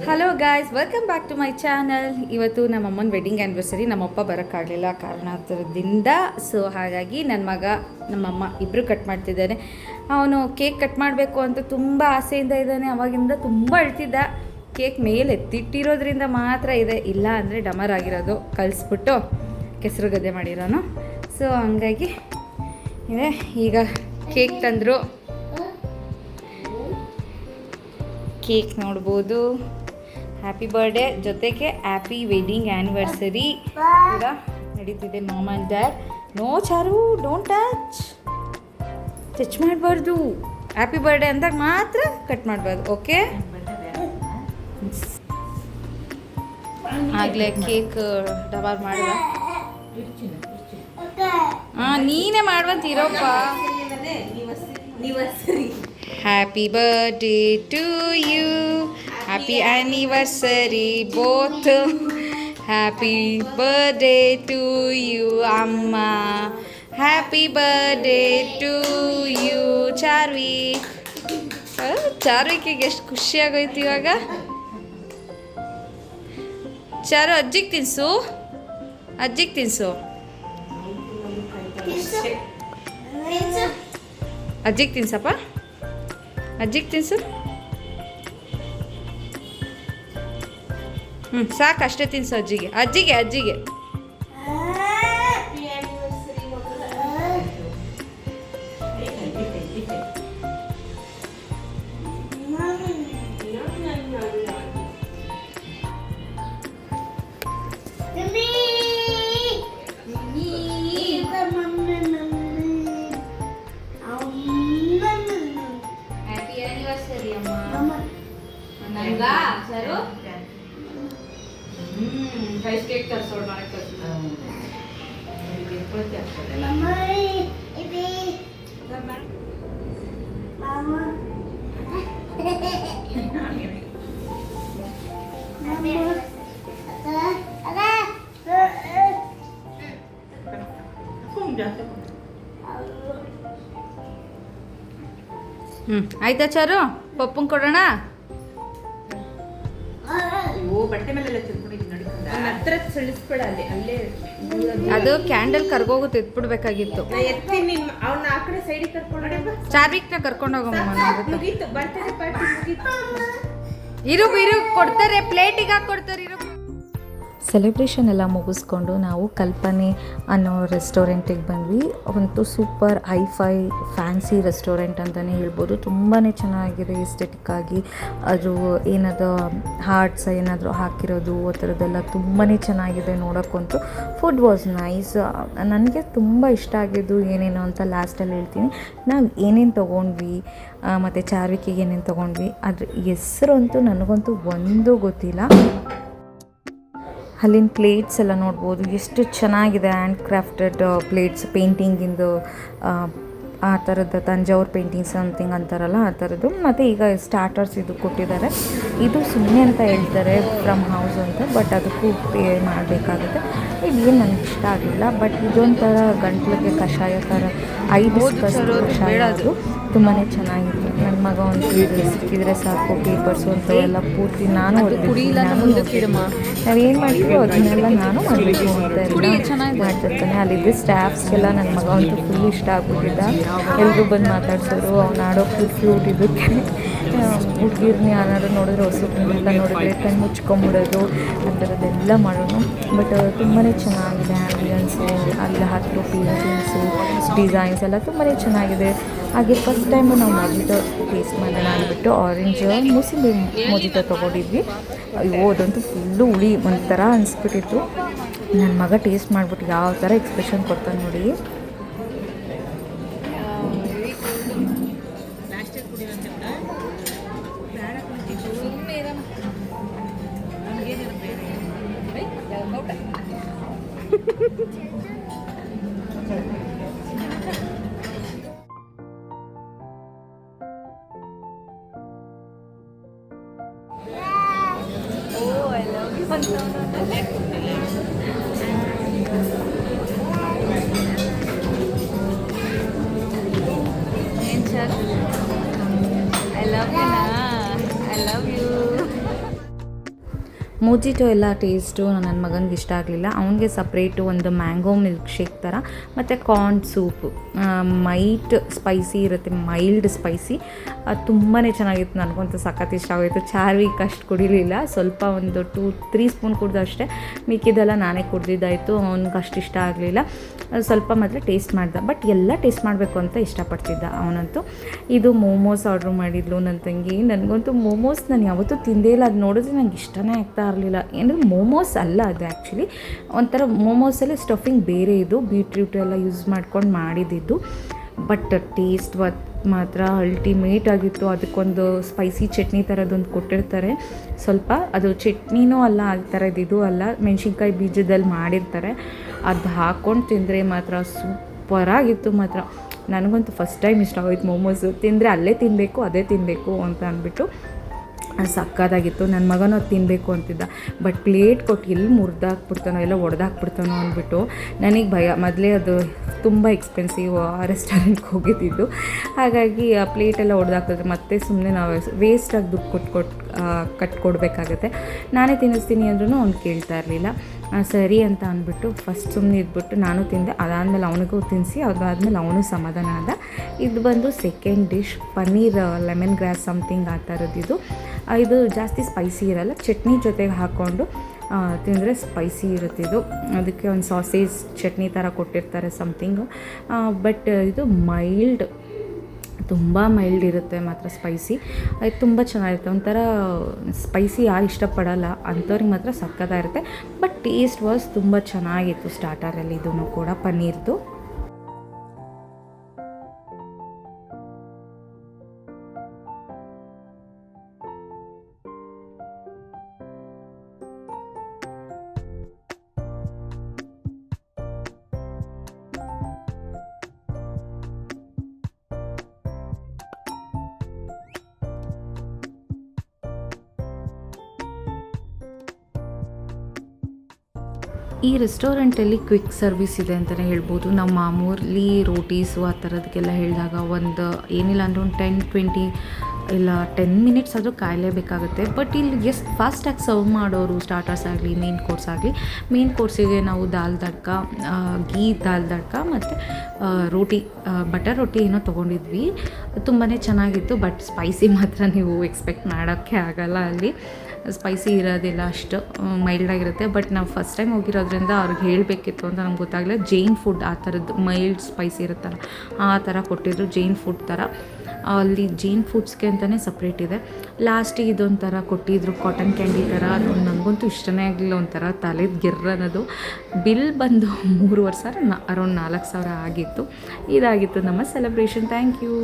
Hello guys, welcome back to my channel. ಇವತ್ತು ನಮ್ಮ ಅಮ್ಮನ ವೆಡ್ಡಿಂಗ್ ಆ್ಯನಿವರ್ಸರಿ. ನಮ್ಮಪ್ಪ ಬರೋಕ್ಕಾಗಲಿಲ್ಲ ಕಾರಣಾಂತರದಿಂದ. ಸೊ ಹಾಗಾಗಿ ನನ್ನ ಮಗ ನಮ್ಮಮ್ಮ ಇಬ್ಬರು ಕಟ್ ಮಾಡ್ತಿದ್ದಾನೆ. ಅವನು ಕೇಕ್ ಕಟ್ ಮಾಡಬೇಕು ಅಂತ ತುಂಬ ಆಸೆಯಿಂದ ಇದ್ದಾನೆ. ಅವಾಗಿಂದ ತುಂಬ ಅಳ್ತಿದ್ದ. ಕೇಕ್ ಮೇಲೆ ಎತ್ತಿಟ್ಟಿರೋದ್ರಿಂದ ಮಾತ್ರ ಇದೆ, ಇಲ್ಲ ಅಂದರೆ ಡಮರ್ ಆಗಿರೋದು, ಕಲಿಸ್ಬಿಟ್ಟು ಕೆಸರು ಗದ್ದೆ ಮಾಡಿರೋನು. ಸೊ ಹಂಗಾಗಿ ಇದೆ. ಈಗ ಕೇಕ್ ತಂದರು. ಕೇಕ್ ನೋಡ್ಬೋದು. ಹ್ಯಾಪಿ ಬರ್ಡೇ ಜೊತೆಗೆ ಹ್ಯಾಪಿ ವೆಡ್ಡಿಂಗ್ ಆ್ಯನಿವರ್ಸರಿ ಕೂಡ ನಡೀತಿದೆ. Mom and dad. No Charu, don't touch ಮಾಡಬಾರ್ದು. ಹ್ಯಾಪಿ ಬರ್ಡೇ ಅಂದಾಗ ಮಾತ್ರ ಕಟ್ ಮಾಡಬಾರ್ದು, ಓಕೆ? ಆಗಲೇ ಕೇಕ್ ಡಬಾರ್ ಮಾಡಿದ. ಹಾಂ, ನೀನೇ ಮಾಡುವಂತೀರಪ್ಪ. Happy birthday to you, happy anniversary both. Happy birthday to you ಅಮ್ಮ, happy birthday to you Charvik. ಚಾರ್ವಿಕಿಗೆ ಎಷ್ಟು ಖುಷಿಯಾಗೋಯ್ತು ಇವಾಗ. ಚಾರು, ಅಜ್ಜಿಗೆ ತಿನ್ಸು, ಅಜ್ಜಿಗೆ ತಿನ್ಸು, ಅಜ್ಜಿಗೆ ತಿನ್ಸಪ್ಪ, ಅಜ್ಜಿಗೆ ತಿನ್ಸು. ಸಾಕು, ಅಷ್ಟೇ ತಿನ್ಸು ಅಜ್ಜಿಗೆ, ಅಜ್ಜಿಗೆ ಅಜ್ಜಿಗೆ. ಹ್ಯಾಪಿ ಆ್ಯನಿವರ್ಸರಿ ಅಮ್ಮ. ನನಗಾ ಸರು ರೈಸ್ ಕೇಕ್ ತರಿಸೋಳು ಮಾಡಕ್ಕೆ ಆಯ್ತಾ ಚಾರು? ಪಪ್ಪಂಗೆ ಕೊಡೋಣ. ಬಟ್ಟೆ ಮೇಲೆ ಹತ್ರ ಸಳಿಸ್ಬೇಡ, ಅಲ್ಲೇ ಅದು ಕ್ಯಾಂಡಲ್ ಕರ್ಗೋಗುತ್ತೆ, ಎತ್ಬಿಡ್ಬೇಕಾಗಿತ್ತು. ಅವ್ನ ಆ ಕಡೆ ಸೈಡಿಗೆ ಕರ್ಕೊಂಡು ಚಾರ್ವಿಕ್ನ ಕರ್ಕೊಂಡು ಹೋಗಮ್ಮ. ಮುಗೀತು, ಬರ್ತಡೇ ಪಾರ್ಟಿ ಮುಗೀತು. ಇರು ಕೊಡ್ತಾರೆ, ಪ್ಲೇಟಿಗೆ ಹಾಕಿ ಕೊಡ್ತಾರೆ. ಇರು. ಸೆಲೆಬ್ರೇಷನ್ ಎಲ್ಲ ಮುಗಿಸ್ಕೊಂಡು ನಾವು ಕಲ್ಪನೆ ಅನ್ನೋ ರೆಸ್ಟೋರೆಂಟಿಗೆ ಬಂದ್ವಿ. ಅಂತೂ ಸೂಪರ್ ಹೈಫೈ ಫ್ಯಾನ್ಸಿ ರೆಸ್ಟೋರೆಂಟ್ ಅಂತಲೇ ಹೇಳ್ಬೋದು. ತುಂಬಾ ಚೆನ್ನಾಗಿದೆ ಎಸ್ಥೆಟಿಕ್ ಆಗಿ. ಅದು ಏನದು ಹಾರ್ಟ್ಸ್ ಏನಾದರೂ ಹಾಕಿರೋದು ಆ ಥರದ್ದೆಲ್ಲ ತುಂಬಾ ಚೆನ್ನಾಗಿದೆ ನೋಡೋಕ್ಕಂತೂ. Food was nice. ನನಗೆ ತುಂಬ ಇಷ್ಟ ಆಗಿದ್ದು ಏನೇನು ಅಂತ ಲಾಸ್ಟಲ್ಲಿ ಹೇಳ್ತೀನಿ. ನಾವು ಏನೇನು ತೊಗೊಂಡ್ವಿ ಮತ್ತು ಚಾರ್ವಿಕಿಗೆ ಏನೇನು ತೊಗೊಂಡ್ವಿ ಅದ್ರ ಹೆಸರು ಅಂತೂ ನನಗಂತೂ ಒಂದೂ ಗೊತ್ತಿಲ್ಲ. ಅಲ್ಲಿನ ಪ್ಲೇಟ್ಸ್ ಎಲ್ಲ ನೋಡ್ಬೋದು, ಎಷ್ಟು ಚೆನ್ನಾಗಿದೆ. ಹ್ಯಾಂಡ್ ಕ್ರಾಫ್ಟೆಡ್ ಪ್ಲೇಟ್ಸ್, ಪೇಂಟಿಂಗಿಂದು ಆ ಥರದ್ದು ತಂಜಾವೂರು ಪೇಂಟಿಂಗ್ ಸಮಥಿಂಗ್ ಅಂತಾರಲ್ಲ ಆ ಥರದ್ದು. ಮತ್ತು ಈಗ ಸ್ಟಾರ್ಟರ್ಸ್ ಇದು ಕೊಟ್ಟಿದ್ದಾರೆ. ಇದು ಸುಮ್ಮನೆ ಅಂತ ಹೇಳ್ತಾರೆ, ಫ್ರಮ್ ಹೌಸ್ ಅಂತ, ಬಟ್ ಅದಕ್ಕೂ ಪೇ ಮಾಡಬೇಕಾಗುತ್ತೆ. ಇದೇನು ನನಗೆ ಇಷ್ಟ ಆಗಲಿಲ್ಲ. ಬಟ್ ಇದೊಂಥರ ಗಂಟ್ಲಿಗೆ ಕಷಾಯ ಥರ 5 ಕಷಾಯ, ಅದು ತುಂಬಾ ಚೆನ್ನಾಗಿತ್ತು. ನನ್ನ ಮಗ ಒಂದು ಸಿಕ್ಕಿದ್ರೆ ಸಾಕು, ಪೇಪರ್ಸು ಅಂತ ಎಲ್ಲ ಪೂರ್ತಿ ನಾನು ನಾವೇನು ಮಾಡ್ತೀವೋ ಅದನ್ನೆಲ್ಲ ನಾನು ಮಾಡಬೇಕು ಅಂತ ಎಲ್ಲ ಮಾಡ್ತಿರ್ತಾನೆ. ಅಲ್ಲಿದ್ದ ಸ್ಟಾಫ್ಸ್ಗೆಲ್ಲ ನನ್ನ ಮಗ ಅಂತೂ ಫುಲ್ ಇಷ್ಟ ಆಗ್ಬಿಟ್ಟಿದ್ದ. ಎಲ್ಲರೂ ಬಂದು ಮಾತಾಡ್ಸೋರು. ಅವ್ನು ಆಡೋ ಕ್ಯೂಟ್ ಇದಕ್ಕೆ ಹುಡುಗಿರ್ನ ಯಾರು ನೋಡಿದ್ರೆ ಹೊಸಬ್ರನ್ನೆಲ್ಲ ನೋಡಿದ್ರೆ ಕಣ್ಣು ಮುಚ್ಕೊಂಬಿಡೋದು ಆ ಥರದ್ದೆಲ್ಲ ಮಾಡೋನು. ಬಟ್ ತುಂಬಾ ಚೆನ್ನಾಗಿದೆ ಆ್ಯಂಬಿಯನ್ಸು, ಅಲ್ಲಿ ಹಾಕಿರೋ ಪೇಂಟಿಂಗ್ಸು, ಡಿಸೈನ್ಸ್ ಎಲ್ಲ ತುಂಬಾ ಚೆನ್ನಾಗಿದೆ. ಹಾಗೆ ಫಸ್ಟ್ ಟೈಮು ನಾವು ಮೊಜಿಟೋ ಟೇಸ್ಟ್ ಮಾಡೋಣ ಅಂದ್ಬಿಟ್ಟು ಆರೆಂಜ್ ಮೂಸಂಬಿ ಮೊಜಿಟೋ ತೊಗೊಂಡಿದ್ವಿ. ಅಯ್ಯೋ ಅದಂತೂ ಫುಲ್ಲು ಹುಳಿ ಒಂಥರ ಅನಿಸ್ಬಿಟ್ಟಿತ್ತು. ನನ್ನ ಮಗ ಟೇಸ್ಟ್ ಮಾಡಿಬಿಟ್ಟು ಯಾವ ಥರ ಎಕ್ಸ್ಪ್ರೆಷನ್ ಕೊಡ್ತಾನೆ ನೋಡಿ. I love you. ಮೋಜಿಟೋ ಎಲ್ಲ ಟೇಸ್ಟು ನನ್ನ ಮಗನಿಗೆ ಇಷ್ಟ ಆಗಲಿಲ್ಲ. ಅವನಿಗೆ ಸಪ್ರೇಟು ಒಂದು ಮ್ಯಾಂಗೋ ಮಿಲ್ಕ್ ಶೇಕ್ ಥರ ಮತ್ತು ಕಾರ್ನ್ ಸೂಪು ಮೈಲ್ಡ್ ಸ್ಪೈಸಿ ಇರುತ್ತೆ, ಮೈಲ್ಡ್ ಸ್ಪೈಸಿ. ಅದು ತುಂಬಾ ಚೆನ್ನಾಗಿತ್ತು, ನನಗಂತೂ ಸಖತ್ ಇಷ್ಟ ಆಗೋಯಿತು. ಚಾರ್ವಿಕ್ ಅಷ್ಟು ಕುಡಿಲಿಲ್ಲ, ಸ್ವಲ್ಪ ಒಂದು 2-3 ಸ್ಪೂನ್ ಕುಡ್ದು ಅಷ್ಟೇ, ಮಿಕ್ಕಿದೆಲ್ಲ ನಾನೇ ಕುಡ್ದಿದ್ದಾಯಿತು. ಅವ್ನಿಗೆ ಅಷ್ಟು ಇಷ್ಟ ಆಗಲಿಲ್ಲ, ಸ್ವಲ್ಪ ಮಾತ್ರ ಟೇಸ್ಟ್ ಮಾಡ್ದೆ. ಬಟ್ ಎಲ್ಲ ಟೇಸ್ಟ್ ಮಾಡಬೇಕು ಅಂತ ಇಷ್ಟಪಡ್ತಿದ್ದ ಅವನಂತೂ. ಇದು ಮೋಮೋಸ್ ಆರ್ಡ್ರ್ ಮಾಡಿದ್ಲು ನನ್ನ ತಂಗಿ. ನನಗಂತೂ ಮೋಮೋಸ್ ನಾನು ಯಾವತ್ತೂ ತಿಂದೇ ಇಲ್ಲ, ಅದು ನೋಡಿದ್ರೆ ನಂಗೆ ಇಷ್ಟನೇ ಆಗ್ತಾ ಇರಲಿಲ್ಲ. ಏನಂದರೆ ಮೋಮೋಸ್ ಅಲ್ಲ ಅದು, ಆ್ಯಕ್ಚುಲಿ ಒಂಥರ ಮೋಮೋಸಲ್ಲೇ ಸ್ಟಫಿಂಗ್ ಬೇರೆ, ಇದು ಬೀಟ್ರೂಟ್ ಎಲ್ಲ ಯೂಸ್ ಮಾಡ್ಕೊಂಡು ಮಾಡಿದ್ದು. ಬಟ್ ಟೇಸ್ಟ್ ಮಾತ್ರ ಅಲ್ಟಿಮೇಟ್ ಆಗಿತ್ತು. ಅದಕ್ಕೊಂದು ಸ್ಪೈಸಿ ಚಟ್ನಿ ಥರದ್ದೊಂದು ಕೊಟ್ಟಿರ್ತಾರೆ, ಸ್ವಲ್ಪ ಅದು ಚಟ್ನಿನೂ ಅಲ್ಲ, ಆ ಥರದ್ದು ಅಲ್ಲ, ಮೆಣಸಿನ್ಕಾಯಿ ಬೀಜದಲ್ಲಿ ಮಾಡಿರ್ತಾರೆ. ಅದು ಹಾಕ್ಕೊಂಡು ತಿಂದರೆ ಮಾತ್ರ ಸೂಪರಾಗಿತ್ತು ಮಾತ್ರ. ನನಗಂತೂ ಫಸ್ಟ್ ಟೈಮ್ ಇಷ್ಟ ಆಗೋಯ್ತು ಮೋಮೋಸು. ತಿಂದರೆ ಅಲ್ಲೇ ತಿನ್ನಬೇಕು, ಅದೇ ತಿನ್ನಬೇಕು ಅಂತ ಅಂದ್ಬಿಟ್ಟು ಸಕ್ಕತ್ತಾಗಿತ್ತು. ನನ್ನ ಮಗನೂ ಅದು ತಿನ್ನಬೇಕು ಅಂತಿದ್ದ. ಬಟ್ ಪ್ಲೇಟ್ ಕೊಟ್ಟು ಎಲ್ಲಿ ಮುರಿದಾಕ್ಬಿಡ್ತಾನೋ ಎಲ್ಲ ಒಡೆದಾಕ್ಬಿಡ್ತಾನೋ ಅಂದ್ಬಿಟ್ಟು ನನಗೆ ಭಯ. ಮೊದಲೇ ಅದು ತುಂಬ ಎಕ್ಸ್ಪೆನ್ಸಿವ್ ರೆಸ್ಟೋರೆಂಟ್ಗೆ ಹೋಗಿದ್ದಿದ್ದು, ಹಾಗಾಗಿ ಆ ಪ್ಲೇಟೆಲ್ಲ ಒಡೆದಾಕ್ತಿದ್ರೆ ಮತ್ತೆ ಸುಮ್ಮನೆ ನಾವು ವೇಸ್ಟಾಗಿ ದುಡ್ಡು ಕಟ್ಕೊಡ್ಬೇಕಾಗತ್ತೆ. ನಾನೇ ತಿನ್ನಿಸ್ತೀನಿ ಅಂದ್ರೂ ಅವ್ನು ಕೇಳ್ತಾ ಇರಲಿಲ್ಲ. ಸರಿ ಅಂತ ಅಂದ್ಬಿಟ್ಟು ಫಸ್ಟ್ ಸುಮ್ಮನೆ ಇದ್ಬಿಟ್ಟು ನಾನು ತಿಂದೆ. ಅದಾದಮೇಲೆ ಅವನಿಗೂ ತಿನ್ನಿಸಿ, ಅದಾದಮೇಲೆ ಅವನು ಸಮಾಧಾನ ಆದ. ಇದು ಬಂದು second dish, paneer lemon grass something ಆ ಥರದ್ದು. ಇದು ಜಾಸ್ತಿ ಸ್ಪೈಸಿ ಇರಲ್ಲ, ಚಟ್ನಿ ಜೊತೆಗೆ ಹಾಕ್ಕೊಂಡು ತಿಂದರೆ ಸ್ಪೈಸಿ ಇರುತ್ತಿದ್ದು. ಅದಕ್ಕೆ ಒಂದು ಸಾಸೇಜ್ ಚಟ್ನಿ ಥರ ಕೊಟ್ಟಿರ್ತಾರೆ ಸಮಥಿಂಗು. ಬಟ್ ಇದು ಮೈಲ್ಡ್, ತುಂಬ ಮೈಲ್ಡ್ ಇರುತ್ತೆ ಮಾತ್ರ ಸ್ಪೈಸಿ. ಅದು ತುಂಬ ಚೆನ್ನಾಗಿರುತ್ತೆ. ಒಂಥರ ಸ್ಪೈಸಿ ಯಾರು ಇಷ್ಟಪಡಲ್ಲ ಅಂಥವ್ರಿಗೆ ಮಾತ್ರ ಸಕ್ಕತ್ತಾಗಿರುತ್ತೆ. ಬಟ್ ಟೇಸ್ಟ್ ವಾಸ್ ತುಂಬ ಚೆನ್ನಾಗಿತ್ತು ಸ್ಟಾರ್ಟರಲ್ಲಿ ಇದೂ ಕೂಡ ಪನ್ನೀರ್ದು. ಈ ರೆಸ್ಟೋರೆಂಟಲ್ಲಿ ಕ್ವಿಕ್ ಸರ್ವಿಸ್ ಇದೆ ಅಂತಲೇ ಹೇಳ್ಬೋದು. ನಾವು ಮಾಮೂಲಿ ರೋಟೀಸು ಆ ಥರದಕ್ಕೆಲ್ಲ ಹೇಳಿದಾಗ ಒಂದು ಏನಿಲ್ಲ ಅಂದರೆ ಒಂದು 10-20 ಇಲ್ಲ 10 ಮಿನಿಟ್ಸ್ ಆದರೂ ಕಾಯಲೇಬೇಕಾಗುತ್ತೆ. ಬಟ್ ಇಲ್ಲಿ ಎಷ್ಟು ಫಾಸ್ಟಾಗಿ ಸರ್ವ್ ಮಾಡೋರು, ಸ್ಟಾರ್ಟರ್ಸ್ ಆಗಲಿ ಮೇನ್ ಕೋರ್ಸ್ ಆಗಲಿ. ಮೇನ್ ಕೋರ್ಸಿಗೆ ನಾವು ದಾಲ್ ತಡ್ಕ, ಗೀ ದಾಲ್ ತಡ್ಕ ಮತ್ತು ರೋಟಿ, ಬಟರ್ ರೋಟಿ ಏನೋ ತೊಗೊಂಡಿದ್ವಿ. ತುಂಬಾ ಚೆನ್ನಾಗಿತ್ತು. ಬಟ್ ಸ್ಪೈಸಿ ಮಾತ್ರ ನೀವು ಎಕ್ಸ್ಪೆಕ್ಟ್ ಮಾಡೋಕ್ಕೆ ಆಗಲ್ಲ, ಅಲ್ಲಿ ಸ್ಪೈಸಿ ಇರೋದಿಲ್ಲ, ಅಷ್ಟು ಮೈಲ್ಡಾಗಿರುತ್ತೆ. ಬಟ್ ನಾವು ಫಸ್ಟ್ ಟೈಮ್ ಹೋಗಿರೋದ್ರಿಂದ ಅವ್ರಿಗೆ ಹೇಳಬೇಕಿತ್ತು ಅಂತ ನಮ್ಗೆ ಗೊತ್ತಾಗಲಿಲ್ಲ. ಜೈನ್ ಫುಡ್ ಆ ಥರದ್ದು ಮೈಲ್ಡ್ ಸ್ಪೈಸಿ ಇರುತ್ತಲ್ಲ ಆ ಥರ ಕೊಟ್ಟಿದ್ರು, ಜೈನ್ ಫುಡ್ ಥರ. ಅಲ್ಲಿ ಜೈನ್ ಫುಡ್ಸ್ಗೆ ಅಂತಲೇ ಸಪ್ರೇಟ್ ಇದೆ. ಲಾಸ್ಟಿಗೆ ಇದೊಂಥರ ಕೊಟ್ಟಿದ್ರು, ಕಾಟನ್ ಕ್ಯಾಂಡಿ ಥರ. ಅದು ನನಗಂತೂ ಇಷ್ಟನೇ ಆಗಲಿಲ್ಲ, ಒಂಥರ ತಲೆದು ಗಿರ್ರ ಅನ್ನೋದು. ಬಿಲ್ ಬಂದು 3,500 ಅರೌಂಡ್ 4,000 ಆಗಿತ್ತು. ಇದಾಗಿತ್ತು ನಮ್ಮ ಸೆಲೆಬ್ರೇಷನ್. Thank you.